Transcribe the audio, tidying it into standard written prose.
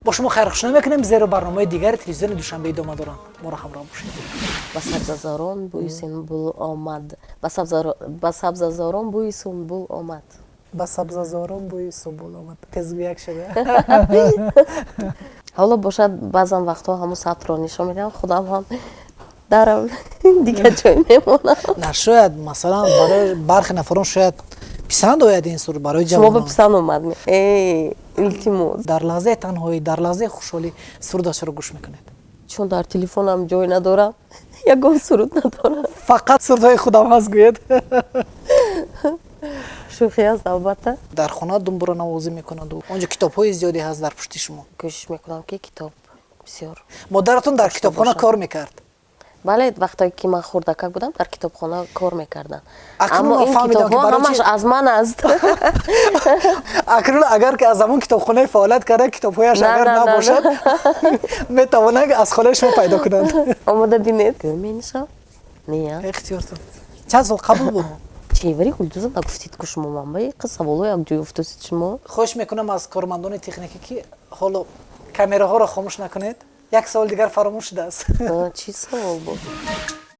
با شما خیرخوشنه میکنیم زیر برنامه دیگر تلویزیون دوشنبه دوم دارن ما را همراه باشید. با سبززاران بوی سنبول آمد. با سبززاران بوی سنبول آمد. با سبززاران بوی سنبول آمد. تزویک شده. حالا باشد بعضا وقتا همون سطر رو نشان میدم خودم هم درم دیگه جای میمونم. نه شاید مثلا برای برخی نفران شاید پسند آید این سور برای جوانان. شما به پسند اومد می. التماس. در لحظه تنهایی در لحظه خوشحالی سرودش رو گوش میکنید. چون در تلفنم جای ندارم یگان سرود ندارم. فقط سرودهای خودم هست گوید. شوخی است البته. در خانه دنبال نوازی میکنند و اونجا کتاب‌های زیادی هست در پشت شما. کوشش میکنم که کتاب بسیار. مادرتون در کتابخانه کار میکرد. بله وقتی که من خردک بودم در کتابخانه کار میکردن. اما این کتاب‌ها همش از من است. اکنون اگر که از همون کتابخانه فعالیت کرده کتاب‌هایش اگر نباشد میتوانند از خانه شما پیدا کنند. آماده بینید. گمینشم. نه. اختیارتون. چند سال قبل بود؟ چیوری گلدوزم نگفتید که شما من باید قصه بالای یک جای افتادید شما. خوش میکنم از کارمندان تکنیکی که حالا کامراها را خاموش نکنید. یک سال دیگر فراموش شده است. چی سوال بود؟